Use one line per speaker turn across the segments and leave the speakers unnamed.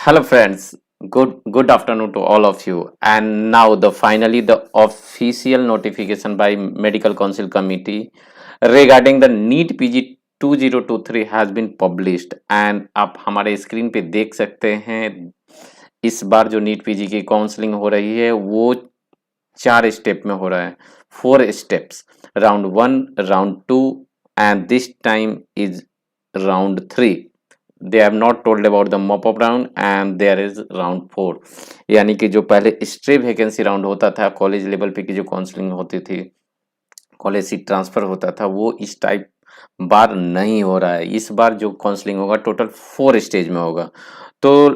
Hello friends, good afternoon to all of you. And now the official notification by Medical Council Committee regarding the NEET PG 2023 has been published and आप हमारे screen पे देख सकते हैं इस बार जो NEET PG की counselling हो रही है वो 4 स्टेप में हो रहा है 4 steps round 1 round 2 and this time is round 3 they have not told about the mop up round and there is round 4 यानी कि जो पहले स्ट्रे वैकेंसी राउंड होता था कॉलेज लेवल पे की जो काउंसलिंग होती थी कॉलेज सीट ट्रांसफर होता था वो इस टाइप बार नहीं हो रहा है। इस बार जो काउंसलिंग होगा टोटल 4 स्टेज में होगा। तो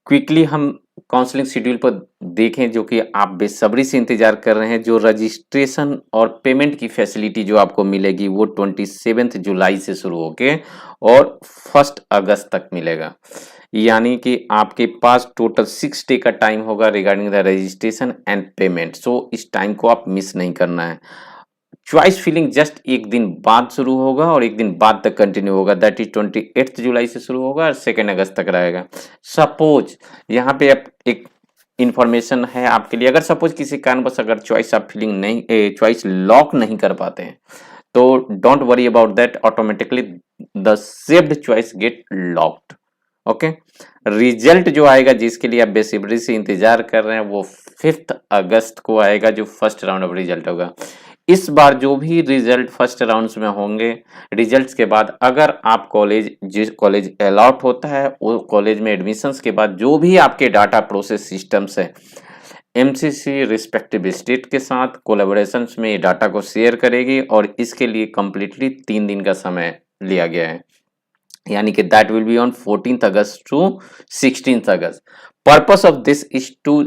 क्विकली हम काउंसलिंग शेड्यूल पर देखें जो कि आप बेसब्री से इंतजार कर रहे हैं। जो रजिस्ट्रेशन और पेमेंट की फैसिलिटी जो आपको मिलेगी वो 27 जुलाई से शुरू होके और 1 अगस्त तक मिलेगा। यानी कि आपके पास टोटल 6 डे का टाइम होगा regarding the registration and payment. So इस टाइम को आप मिस नहीं करना है। चॉइस फिलिंग जस्ट एक दिन बाद शुरू होगा और एक दिन बाद तक कंटिन्यू होगा। दैट इज 28 जुलाई से शुरू होगा और 2 अगस्त तक रहेगा। सपोज यहाँ पे आप एक इंफॉर्मेशन है आपके लिए, अगर सपोज किसी कारणवश अगर चॉइस आप फिलिंग नहीं चॉइस लॉक नहीं कर पाते हैं तो don't worry about that, automatically the saved choice get locked. Okay, result जो आएगा जिसके लिए आप बेसब्री से इंतजार कर रहे हैं वो 5 अगस्त को आएगा जो फर्स्ट राउंड ऑफ रिजल्ट होगा। इस बार जो भी रिजल्ट फर्स्ट राउंड्स में होंगे, रिजल्ट्स के बाद अगर आप कॉलेज जिस कॉलेज अलॉट होता है वो कॉलेज में एडमिशन्स के बाद जो भी आपके डाटा प्रोसेस सिस्टम्स है एमसीसी रिस्पेक्टिव स्टेट के साथ कोलैबोरेशंस में डाटा को शेयर करेगी और इसके लिए कंप्लीटली 3 दिन का समय लिया गया है। यानी कि that will be on 14th August to 16th August. Purpose of this is to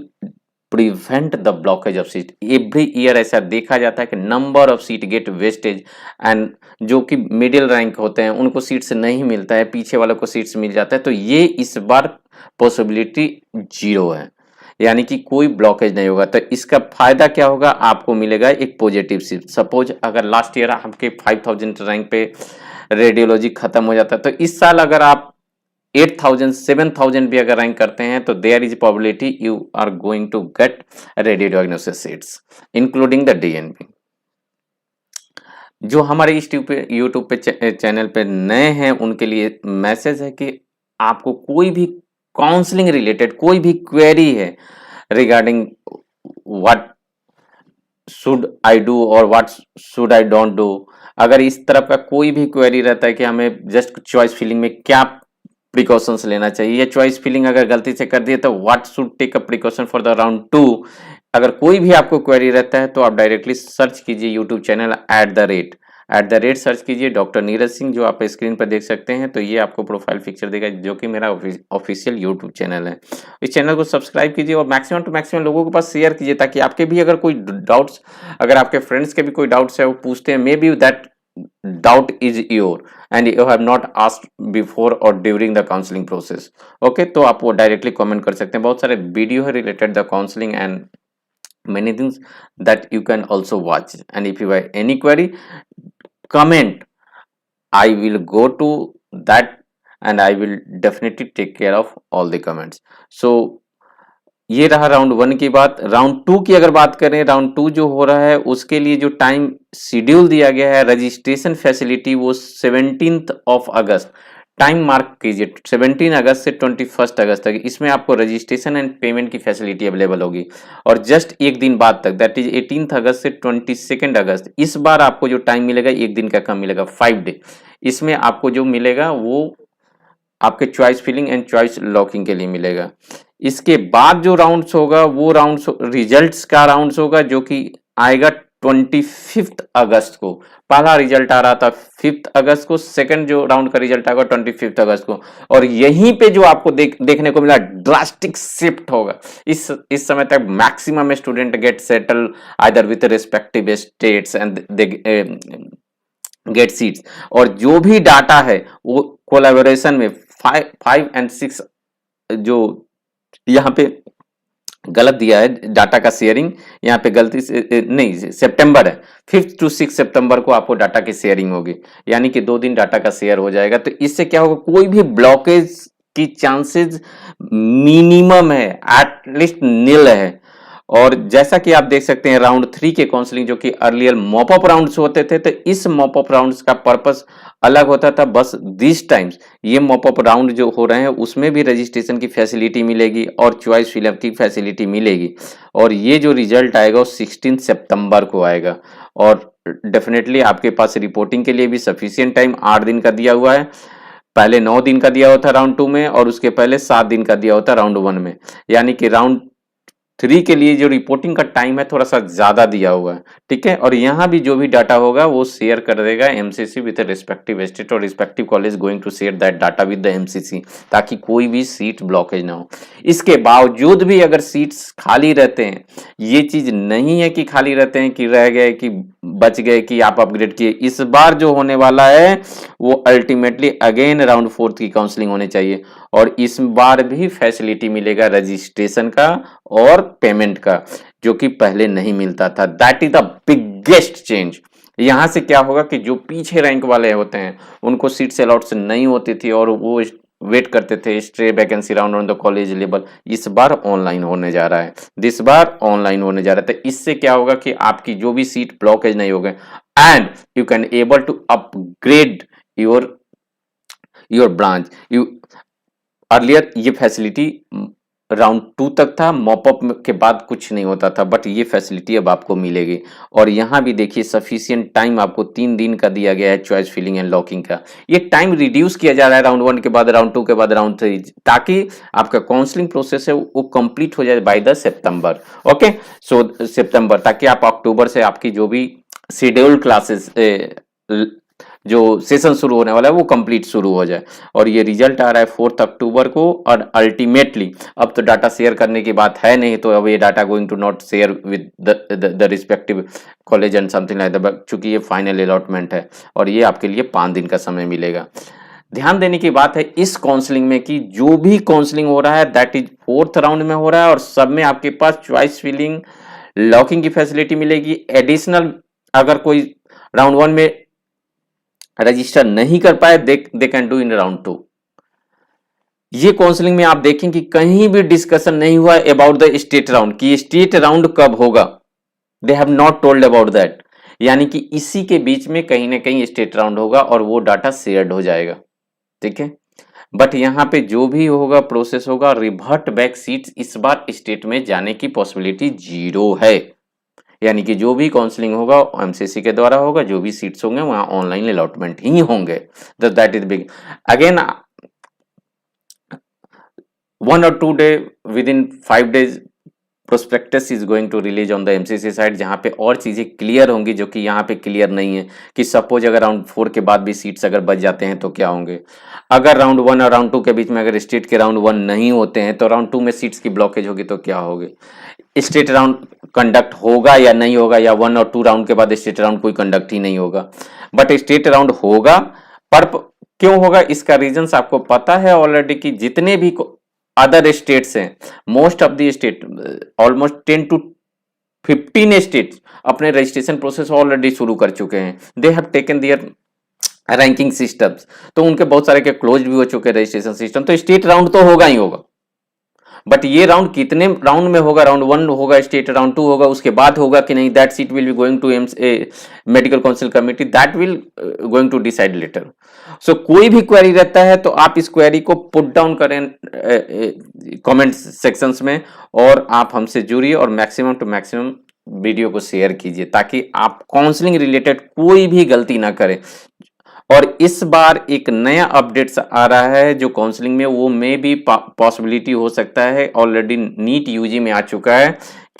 prevent the blockage of seat. Every year ऐसा देखा जाता है कि number of seat get wastage and जो कि मिडिल रैंक होते हैं उनको सीट्स नहीं मिलता है, पीछे वालों को सीट्स मिल जाता है। तो ये इस बार पॉसिबिलिटी 0 है, यानी कि कोई ब्लॉकेज नहीं होगा। तो इसका फायदा क्या होगा, आपको मिलेगा एक पॉजिटिव सीट। सपोज अगर लास्ट ईयर आपके 5000 रैंक पे रेडियोलॉजी खत्म हो जाता है तो इस साल अगर आप 8000 7000 भी अगर रैंक करते हैं तो there is probability you are going to get radio diagnosis seats including the DNB. जो हमारे इस यूट्यूब पे चैनल पे नए हैं उनके लिए मैसेज है कि आपको कोई भी काउंसलिंग रिलेटेड कोई भी क्वेरी है regarding what should I do और what should I don't do, अगर इस तरफ का कोई भी क्वेरी रहता है कि हमें जस्ट चॉइस फिलिंग में क्या प्रिकॉशंस लेना चाहिए या चॉइस फिलिंग अगर गलती से कर दिए तो what should take a precaution for the round 2, अगर कोई भी आपको क्वेरी रहता है तो आप डायरेक्टली सर्च कीजिए YouTube channel at the rate search कीजिए डॉक्टर नीरज सिंह, जो आप स्क्रीन पर देख सकते हैं। तो ये आपको प्रोफाइल पिक्चर देगा जो कि मेरा ऑफिशियल यूट्यूब चैनल है। इस चैनल को सब्सक्राइब कीजिए और मैक्सिमम टू मैक्सिमम लोगों के पास शेयर कीजिए ताकि आपके भी अगर कोई डाउट्स, अगर आपके फ्रेंड्स के भी कोई डाउट्स है वो पूछते हैं, may be that doubt is your and you have not asked before or during the counseling process. Okay, तो आप वो डायरेक्टली कमेंट कर सकते हैं। बहुत सारे वीडियो है related the counselling and many things that you can also watch, and if you have any query comment, I will go to that and I will definitely take care of all the comments. So ये रहा round 1 की बात। Round 2 की अगर बात करें, round 2 जो हो रहा है उसके लिए जो टाइम शेड्यूल दिया गया है रजिस्ट्रेशन फैसिलिटी वो 17th of August, time mark कीजिए 17 अगस्त से 21 अगस्त तक इसमें आपको रजिस्ट्रेशन एंड पेमेंट की फैसिलिटी अवेलेबल होगी। और जस्ट एक दिन बाद तक दैट इज 18th अगस्त से 22 अगस्त इस बार आपको जो टाइम मिलेगा एक दिन का कम मिलेगा, 5 डे। इसमें आपको जो मिलेगा वो आपके choice filling and choice locking के लिए मिलेगा। इसके बाद जो राउंड्स होगा वो राउंड्स रिजल्ट्स का राउंड्स होगा जो कि आएगा 25 अगस्त को। पहला रिजल्ट आ रहा था 5 अगस्त को, सेकंड जो राउंड का रिजल्ट आएगा 25 अगस्त को। और यहीं पे जो आपको देखने को मिला ड्रास्टिक शिफ्ट होगा। इस समय तक maximum student get settle either with respective states and they get seats, और जो भी डाटा है वो कोलैबोरेशन में 5 and 6 जो यहाँ पे गलत दिया है डाटा का शेयरिंग, यहाँ पे गलती से नहीं सितंबर है, 5 to 6 सितंबर को आपको डाटा की शेयरिंग होगी, यानी कि 2 दिन डाटा का शेयर हो जाएगा। तो इससे क्या होगा, कोई भी ब्लॉकेज की चांसेस मिनिमम है, एटलीस्ट नील है। और जैसा कि आप देख सकते हैं राउंड 3 के काउंसलिंग जो कि अर्लियर मॉप अप राउंड्स होते थे, तो इस मॉप अप राउंड्स का पर्पस अलग होता था। बस दिस टाइम्स ये मॉप अप राउंड जो हो रहे हैं उसमें भी रजिस्ट्रेशन की फैसिलिटी मिलेगी और चॉइस फिलअप की फैसिलिटी मिलेगी। और ये जो रिजल्ट आएगा वो 16 सितंबर को आएगा। और डेफिनेटली आपके पास रिपोर्टिंग के लिए भी सफिशिएंट टाइम 8 दिन का दिया हुआ है। पहले 9 दिन का दिया हुआ था राउंड 2 में और उसके पहले 7 दिन का दिया हुआ था राउंड 1 में। यानी कि राउंड 3 के लिए जो रिपोर्टिंग का टाइम है थोड़ा सा ज्यादा दिया हुआ है, ठीक है। और यहाँ भी जो भी डाटा होगा वो शेयर कर देगा एमसीसी विद रिस्पेक्टिव स्टेट, और respective college going to share that data with the MCC, ताकि कोई भी सीट ब्लॉकेज ना हो। इसके बावजूद भी अगर सीट्स खाली रहते हैं, ये चीज नहीं है कि खाली रहते हैं कि रह गए कि बच गए कि आप अपग्रेड किए। इस बार जो होने वाला है वो अल्टीमेटली अगेन राउंड 4 की काउंसलिंग होनी चाहिए, और इस बार भी फैसिलिटी मिलेगा रजिस्ट्रेशन का और पेमेंट का, जो कि पहले नहीं मिलता था। That is the biggest change. यहां से क्या होगा कि जो पीछे रैंक वाले होते हैं उनको सीट्स अलॉट नहीं होती थी और वो वेट करते थे stray vacancy round on the college level. इस बार ऑनलाइन होने जा रहा है, इस बार ऑनलाइन होने जा रहा है। तो इससे क्या होगा कि आपकी जो भी सीट ब्लॉकेज नहीं होगा and you can able to upgrade your branch. You earlier ये फैसिलिटी राउंड 2 तक था, मॉपअप के बाद कुछ नहीं होता था, बट ये फैसिलिटी अब आपको मिलेगी। और यहाँ भी देखिए सफिशिएंट टाइम आपको 3 दिन का दिया गया है चॉइस फिलिंग एंड लॉकिंग का। ये टाइम रिड्यूस किया जा रहा है राउंड 1 के बाद, राउंड 2 के बाद, राउंड 3, ताकि आपका काउंसलिंग प्रोसेस है वो कंप्लीट हो जाए बाय द सितंबर। ओके, सो सितंबर, ताकि आप अक्टूबर से आपकी जो भी शेड्यूल्ड क्लासेस जो सेशन शुरू होने वाला है वो कंप्लीट शुरू हो जाए। और ये रिजल्ट आ रहा है 4 अक्टूबर को। और अल्टीमेटली अब तो डाटा शेयर करने की बात है नहीं, तो अब ये data going to not share with the respective college and something like that, चूंकि ये फाइनल अलॉटमेंट है और ये आपके लिए 5 दिन का समय मिलेगा। ध्यान देने की बात है इस काउंसलिंग में कि जो भी काउंसलिंग हो रहा है दैट इज 4th राउंड में हो रहा है, और सब में आपके पास चॉइस फिलिंग लॉकिंग की फैसिलिटी मिलेगी। एडिशनल अगर कोई राउंड 1 में रजिस्टर नहीं कर पाए they can do in round 2। ये काउंसलिंग में आप देखें कि कहीं भी डिस्कशन नहीं हुआ अबाउट द स्टेट राउंड कि स्टेट राउंड कब होगा। दे have not told about that, यानी कि इसी के बीच में कहीं ना कहीं स्टेट राउंड होगा और वो डाटा शेयर्ड हो जाएगा, ठीक है। बट यहाँ पे जो भी होगा प्रोसेस होगा, रिवर्ट बैक सीट्स इस बार स्टेट में जाने की पॉसिबिलिटी 0 है। यानी कि जो भी काउंसलिंग होगा एमसीसी के द्वारा होगा, जो भी सीट्स होंगे वहां ऑनलाइन अलॉटमेंट ही होंगे। That is big. Again 1 or 2 day within 5 days prospectus is going to release on the MCC side, जहां पे और चीजें क्लियर होंगी जो कि यहाँ पे क्लियर नहीं है। कि सपोज अगर राउंड 4 के बाद भी सीट्स अगर बच जाते हैं तो क्या होंगे। अगर राउंड 1 और राउंड 2 के बीच में अगर स्टेट के राउंड 1 नहीं होते हैं तो राउंड 2 में सीट्स की ब्लॉकेज होगी तो क्या होगी। स्टेट राउंड कंडक्ट होगा या नहीं होगा, या 1 और 2 राउंड के बाद स्टेट राउंड कोई कंडक्ट ही नहीं होगा। बट स्टेट राउंड होगा, पर क्यों होगा इसका रीजन आपको पता है ऑलरेडी, कि जितने भी अदर स्टेट्स हैं, most of the state almost 10 to 15 states अपने रजिस्ट्रेशन प्रोसेस ऑलरेडी शुरू कर चुके हैं। They have taken their ranking systems, तो उनके बहुत सारे के क्लोज भी हो चुके हैं रजिस्ट्रेशन सिस्टम। तो स्टेट राउंड तो होगा ही होगा, बट ये राउंड कितने राउंड में होगा, राउंड 1 होगा स्टेट, राउंड 2 होगा, उसके बाद होगा कि नहीं, that seat will be going to medical council committee, that will going to decide later. So कोई भी क्वेरी रहता है तो आप इस क्वेरी को पुट डाउन करें कमेंट सेक्शंस में, और आप हमसे जुड़िए और मैक्सिमम टू मैक्सिमम वीडियो को शेयर कीजिए ताकि आप काउंसलिंग रिलेटेड कोई भी गलती ना करें। और इस बार एक नया अपडेट्स आ रहा है जो काउंसलिंग में, वो में भी पॉसिबिलिटी हो सकता है, ऑलरेडी नीट यूजी में आ चुका है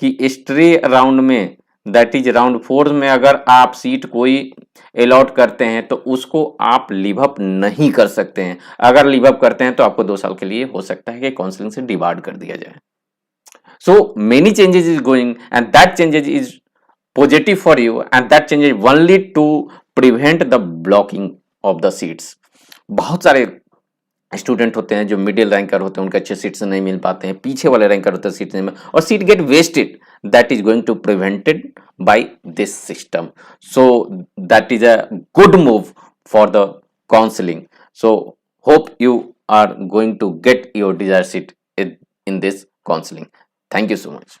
कि स्ट्रे राउंड में, दैट इज राउंड 4 में अगर आप सीट कोई अलॉट करते हैं तो उसको आप लिव अप नहीं कर सकते हैं। अगर लिव अप करते हैं तो आपको 2 साल के लिए हो सकता है कि काउंसलिंग से डिबार्ड कर दिया जाए। So many changes is going and that changes is positive for you, and that changes only to prevent the blocking of the seats। बहुत सारे स्टूडेंट होते हैं जो मिडिल रैंकर होते हैं, उनके अच्छे सीट्स नहीं मिल पाते हैं, पीछे वाले रैंकर होते हैं सीट्स नहीं मिल, और seat get wasted. That is going to prevented by this system. So that is a good move for the counselling. So hope you are going to get your desired seat in this counseling. Thank you so much.